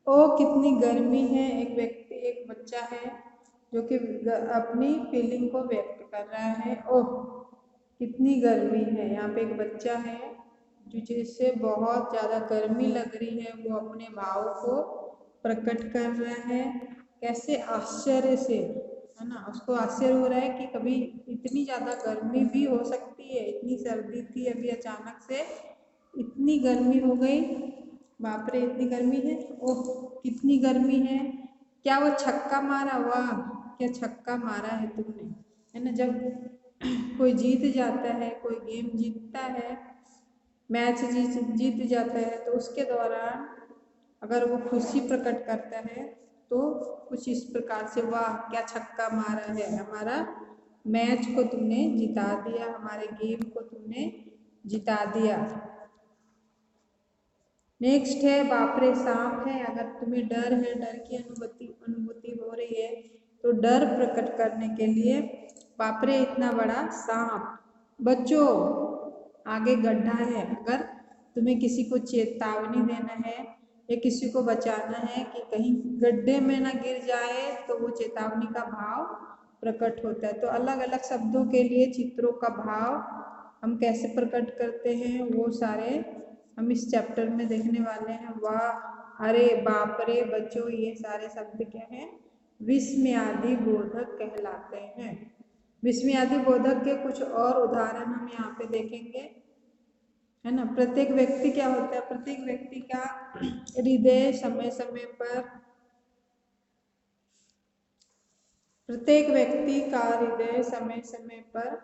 ओ कितनी गर्मी है। एक बच्चा है जो कि अपनी फीलिंग को व्यक्त कर रहा है। ओह कितनी गर्मी है। यहाँ पे एक बच्चा है जो जिससे बहुत ज़्यादा गर्मी लग रही है, वो अपने भाव को प्रकट कर रहा है। कैसे आश्चर्य से, है ना, उसको आश्चर्य हो रहा है कि कभी इतनी ज़्यादा गर्मी भी हो सकती है। इतनी सर्दी थी, अभी अचानक से इतनी गर्मी हो गई। बाप रे इतनी गर्मी है। ओह कितनी गर्मी है। क्या वो छक्का मारा? वाह क्या छक्का मारा है तुमने, है ना। जब कोई जीत जाता है, कोई गेम जीतता है, मैच जीत जाता है, तो उसके दौरान अगर वो खुशी प्रकट करता है तो कुछ इस प्रकार से, वाह क्या छक्का मारा है, हमारा मैच को तुमने जिता दिया, हमारे गेम को तुमने जिता दिया। नेक्स्ट है बाप रे सांप है। अगर तुम्हें डर है, डर की अनुभूति हो रही है, तो डर प्रकट करने के लिए बाप रे इतना बड़ा सांप। बच्चों आगे गड्ढा है। अगर तुम्हें किसी को चेतावनी देना है या किसी को बचाना है कि कहीं गड्ढे में ना गिर जाए, तो वो चेतावनी का भाव प्रकट होता है। तो अलग अलग शब्दों के लिए चित्रों का भाव हम कैसे प्रकट करते हैं, वो सारे हम इस चैप्टर में देखने वाले हैं। वाह अरे बाप रे बच्चों, ये सारे शब्द क्या हैं? विस्मयादि बोधक कहलाते हैं। विस्मयादि बोधक के कुछ और उदाहरण हम यहाँ पे देखेंगे, है ना। प्रत्येक व्यक्ति क्या होता है? प्रत्येक व्यक्ति का हृदय समय समय पर, प्रत्येक व्यक्ति का हृदय समय समय पर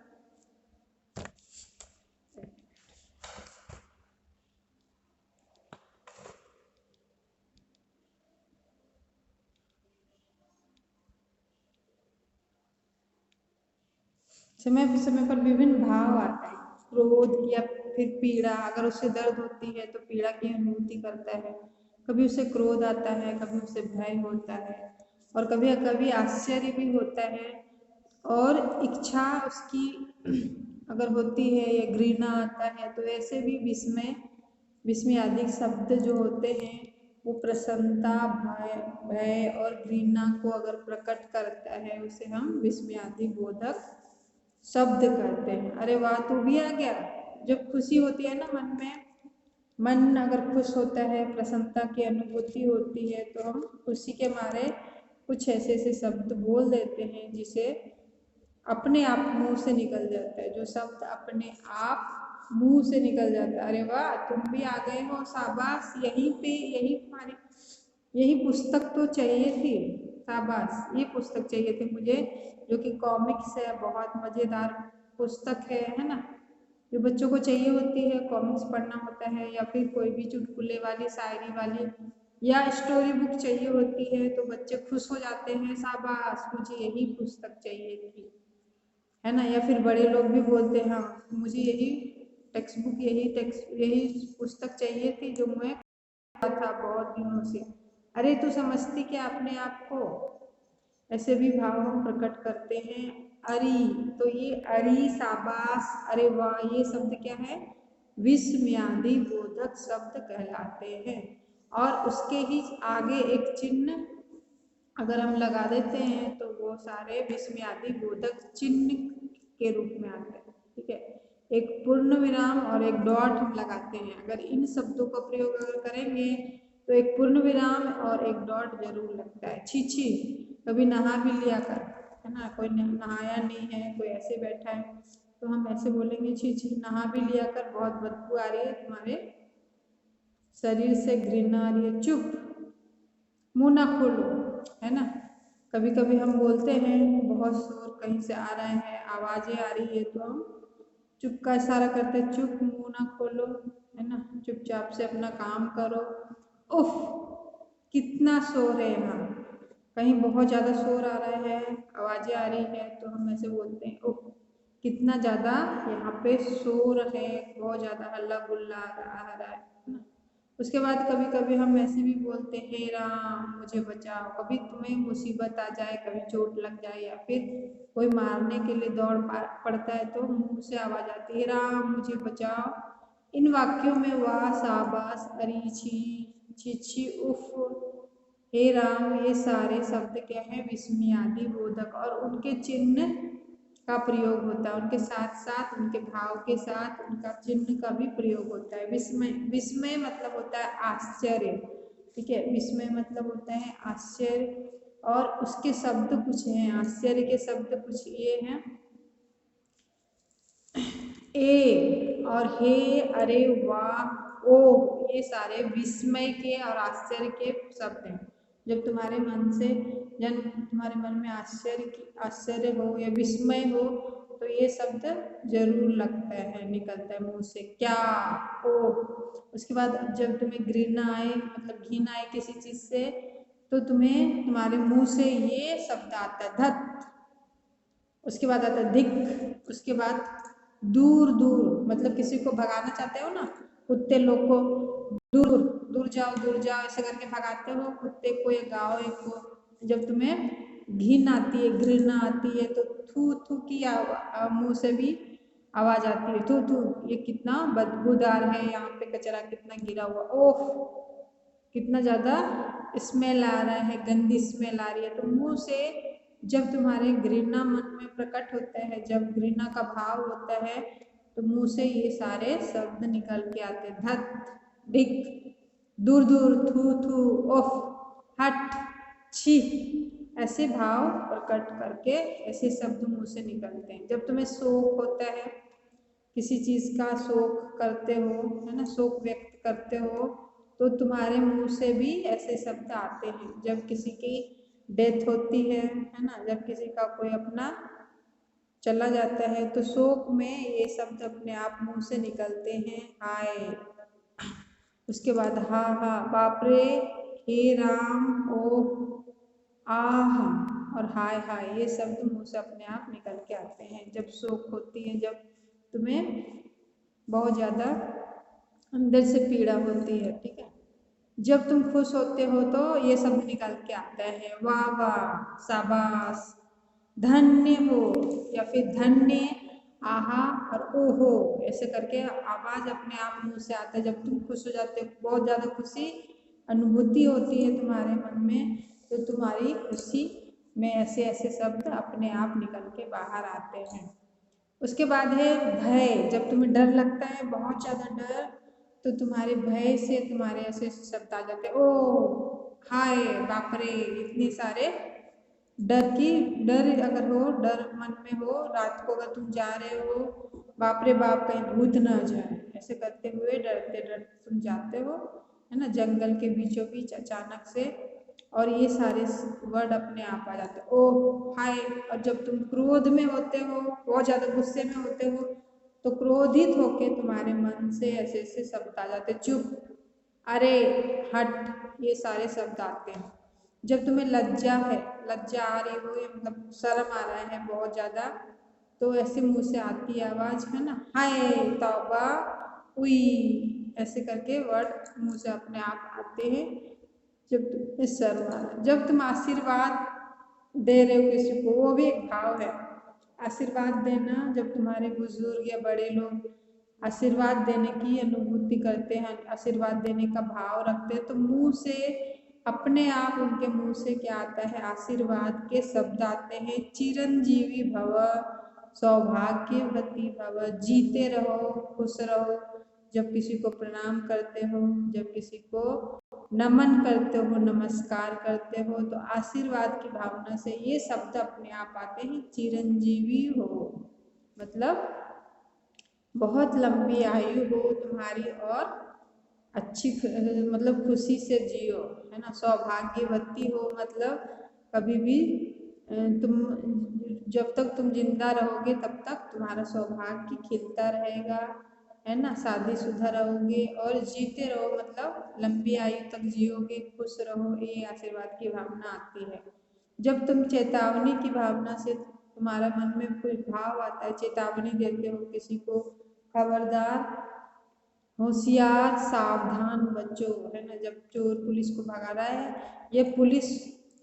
समय पर विभिन्न भाव आता है। क्रोध या फिर पीड़ा, अगर उससे दर्द होती है तो पीड़ा की अनुभूति करता है। कभी उसे क्रोध आता है, कभी उसे भय होता है, और कभी कभी आश्चर्य भी होता है। और इच्छा उसकी अगर होती है या घृणा आता है, तो ऐसे भी विस्मय विस्मय आदि शब्द जो होते हैं वो प्रसन्नता, भय भय और घृणा को अगर प्रकट करता है, उसे हम विस्मय आदि बोधक शब्द कहते हैं। अरे वाह तू भी आ गया। जब खुशी होती है ना मन में, मन अगर खुश होता है, प्रसन्नता की अनुभूति होती है, तो हम खुशी के मारे कुछ ऐसे ऐसे शब्द बोल देते हैं जिसे अपने आप मुंह से निकल जाता है, जो शब्द अपने आप मुंह से निकल जाता है। अरे वाह तुम भी आ गए हो, शाबाश। यहीं पे यही तुम्हारी यही पुस्तक तो चाहिए थी, शाबाश। ये पुस्तक चाहिए थी मुझे, जो कि कॉमिक्स है, बहुत मज़ेदार पुस्तक है ना, जो बच्चों को चाहिए होती है। कॉमिक्स पढ़ना होता है या फिर कोई भी चुटकुले वाली, शायरी वाली या स्टोरी बुक चाहिए होती है, तो बच्चे खुश हो जाते हैं, शाबाश मुझे यही पुस्तक चाहिए थी, है ना। या फिर बड़े लोग भी बोलते हैं, हाँ मुझे यही टेक्स्ट बुक, यही पुस्तक चाहिए थी जो मैं था बहुत दिनों से। अरे तू समझती क्या अपने आप को? ऐसे भी भाव हम प्रकट करते हैं। अरी, तो ये अरी, शाबाश, अरे वाह, ये शब्द क्या है? विस्मयादि बोधक शब्द कहलाते हैं। और उसके ही आगे एक चिन्ह अगर हम लगा देते हैं, तो वो सारे विस्मयादि बोधक चिन्ह के रूप में आते हैं। ठीक है, एक पूर्ण विराम और एक डॉट हम लगाते हैं। अगर इन शब्दों का प्रयोग अगर करेंगे तो एक पूर्ण विराम और एक डॉट जरूर लगता है। छी छी, कभी नहा भी लिया कर, है ना। कोई नहाया नहीं है, कोई ऐसे बैठा है, तो हम ऐसे बोलेंगे, छी छी नहा भी लिया कर, बहुत बदबू आ रही है तुम्हारे शरीर से, घृणा आ रही है, चुप मुंह ना खोलो, है ना। कभी कभी हम बोलते हैं बहुत शोर कहीं से आ रहे हैं, आवाजें आ रही है, तो हम चुप का इशारा करते हैं, चुप मुंह ना खोलो, है ना, चुपचाप से अपना काम करो। उफ कितना शोर है यहाँ, कहीं बहुत ज़्यादा शोर आ रहा है, आवाज़ें आ रही है, तो हम ऐसे बोलते हैं उफ कितना ज़्यादा यहाँ पे शोर है, बहुत ज़्यादा हल्ला गुल्ला आ रहा है ना। उसके बाद कभी कभी हम ऐसे भी बोलते हैं, हे राम मुझे बचाओ। कभी तुम्हें मुसीबत आ जाए, कभी चोट लग जाए, या फिर कोई मारने के लिए दौड़ पड़ता है, तो मुंह से आवाज आती है, हे राम मुझे बचाओ। इन वाक्यों में वाह, शाबाश, अरी, छी, छी छी, उफ हे राम, ये सारे शब्द क्या है, विस्मयादि बोधक और उनके चिन्ह का प्रयोग होता है, उनके साथ साथ उनके भाव के साथ उनका चिन्ह का भी प्रयोग होता है। विस्मय, विस्मय मतलब होता है आश्चर्य, ठीक है, विस्मय मतलब होता है आश्चर्य। और उसके शब्द कुछ हैं, आश्चर्य के शब्द कुछ ये हैं, ए और हे, अरे, वाह, ओ, ये सारे विस्मय के और आश्चर्य के शब्द हैं। जब तुम्हारे मन से, जब तुम्हारे मन में आश्चर्य हो या विस्मय हो तो ये शब्द जरूर लगता है, निकलता है मुंह से, क्या, ओ। उसके बाद जब तुम्हें घृणा आए, मतलब घिन आए किसी चीज से, तो तुम्हें तुम्हारे मुंह से ये शब्द आता है, धत। उसके बाद आता है धिक। उसके बाद दूर दूर, मतलब किसी को भगाना चाहते हो ना, कुत्ते लोग को, दूर दूर जाओ ऐसे करके भगाते हो कुत्ते को या गाओ को। जब तुम्हें घिन आती है, घृणा आती है, तो थू थू की मुंह से भी आवाज आती है, थू थू, ये कितना बदबूदार है, यहाँ पे कचरा कितना गिरा हुआ, ओह, कितना ज्यादा स्मेल आ रहा है, गंदी स्मेल आ रही है। तो मुंह से जब तुम्हारे घृणा मन में प्रकट होता है, जब घृणा का भाव होता है, तो मुंह से ये सारे शब्द निकल के आते हैं, धत, धिक, दूर दूर, थू थू, ओफ, हट, छी, ऐसे भाव प्रकट करके ऐसे शब्द मुंह से निकलते हैं। जब तुम्हें शोक होता है, किसी चीज का शोक करते हो, है ना, शोक व्यक्त करते हो, तो तुम्हारे मुंह से भी ऐसे शब्द आते हैं। जब किसी की डेथ होती है ना, जब किसी का कोई अपना चला जाता है, तो शोक में ये शब्द अपने आप मुंह से निकलते हैं, हाय। उसके बाद हा हा, बाप रे, हे राम, ओह, आह और हाय हाय, ये शब्द मुंह से अपने आप निकल के आते हैं जब शोक होती है, जब तुम्हें बहुत ज्यादा अंदर से पीड़ा होती है, ठीक है। जब तुम खुश होते हो तो ये शब्द निकल के आता है, वाह वाह, शाबाश, धन्य हो, या फिर धन्य, आहा और ओहो, ऐसे करके आवाज अपने आप मुंह से आता है। जब तुम खुश हो जाते हो, बहुत ज्यादा खुशी अनुभूति होती है तुम्हारे मन में, तो तुम्हारी खुशी में ऐसे ऐसे शब्द अपने आप निकल के बाहर आते हैं। उसके बाद है भय। जब तुम्हें डर लगता है, बहुत ज्यादा डर, तो तुम्हारे भय से तुम्हारे ऐसे शब्द आ जाते हैं, ओ, हाय, बाप रे, इतने सारे डर अगर हो, डर मन में हो, रात को अगर तुम जा रहे हो, बाप रे बाप, कहीं भूत ना आ जाए, ऐसे करते हुए डरते डरते तुम जाते हो, है ना, जंगल के बीचों बीच अचानक से, और ये सारे वर्ड अपने आप आ जाते हैं, ओह, हाय। और जब तुम क्रोध में होते हो, बहुत ज्यादा गुस्से में होते हो, तो क्रोधित होके तुम्हारे मन से ऐसे ऐसे शब्द आ जाते, चुप, अरे, हट, ये सारे शब्द आते हैं। जब तुम्हें लज्जा है, लज्जा आ रही हो, या मतलब शर्म आ रहा है बहुत ज्यादा, तो ऐसे मुंह से आती है आवाज, है ना, हाय, तौबा, उई, ऐसे करके वर्ड मुंह से अपने आप आते हैं जब तुम्हें शर्म आ रहा है। जब तुम आशीर्वाद दे रहे हो किसी को, वो भी एक भाव है, आशीर्वाद देना। जब तुम्हारे बुजुर्ग या बड़े लोग आशीर्वाद देने की अनुभूति करते हैं, आशीर्वाद देने का भाव रखते हैं, तो मुंह से अपने आप उनके मुंह से क्या आता है, आशीर्वाद के शब्द आते हैं, चिरंजीवी भव, सौभाग्यवती भव, जीते रहो, खुश रहो। जब किसी को प्रणाम करते हो, जब किसी को नमन करते हो, नमस्कार करते हो, तो आशीर्वाद की भावना से ये शब्द अपने आप आते हैं, चिरंजीवी हो, मतलब बहुत लंबी आयु हो तुम्हारी, और अच्छी मतलब खुशी से जियो, है ना, सौभाग्यवती हो, मतलब कभी भी तुम, जब तक तुम जिंदा रहोगे तब तक तुम्हारा सौभाग्य खिलता रहेगा, है ना, शादीशुदा रहोगे, और जीते रहो, मतलब लंबी आयु तक जियोगे, खुश रहो, ये आशीर्वाद की भावना आती है। जब तुम चेतावनी की भावना से, तुम्हारा मन में कोई भाव आता है, चेतावनी देते हो किसी को, खबरदार, होशियार, सावधान बच्चों, है ना, जब चोर पुलिस को भगा रहा है, ये पुलिस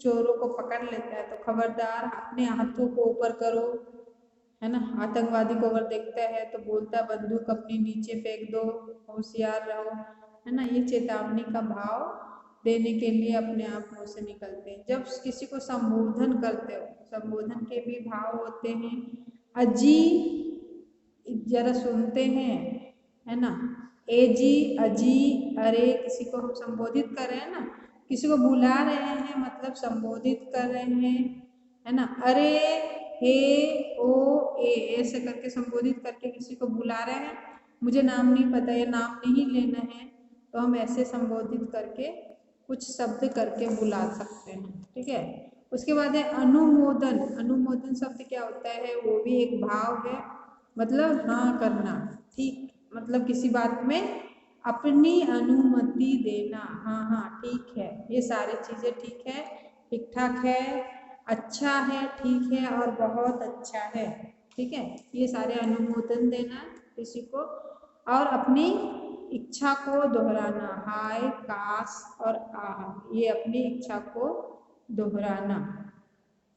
चोरों को पकड़ लेता है, तो खबरदार, अपने हाथों को ऊपर करो, है ना, आतंकवादी को अगर देखता है तो बोलता है बंदूक अपनी नीचे फेंक दो, होशियार रहो, है ना, ये चेतावनी का भाव देने के लिए अपने आप मुंह से निकलते हैं। जब किसी को संबोधन करते हो, संबोधन के भी भाव होते हैं। अजी, जरा सुनते हैं, है ना। ए जी, अजी, अरे, किसी को हम संबोधित कर रहे हैं ना, किसी को बुला रहे हैं मतलब संबोधित कर रहे हैं, है ना। अरे, हे, ओ, ए, ऐसे करके संबोधित करके किसी को बुला रहे हैं। मुझे नाम नहीं पता या नाम नहीं लेना है तो हम ऐसे संबोधित करके कुछ शब्द करके बुला सकते हैं, ठीक है। उसके बाद है अनुमोदन। अनुमोदन शब्द क्या होता है, वो भी एक भाव है, मतलब हाँ करना, ठीक, मतलब किसी बात में अपनी अनुमति देना। हाँ हाँ ठीक है, ये सारी चीजें ठीक है, ठीक ठाक है, अच्छा है, ठीक है और बहुत अच्छा है, ठीक है। ये सारे अनुमोदन देना किसी को। और अपनी इच्छा को दोहराना, हाय, काश और आह, ये अपनी इच्छा को दोहराना।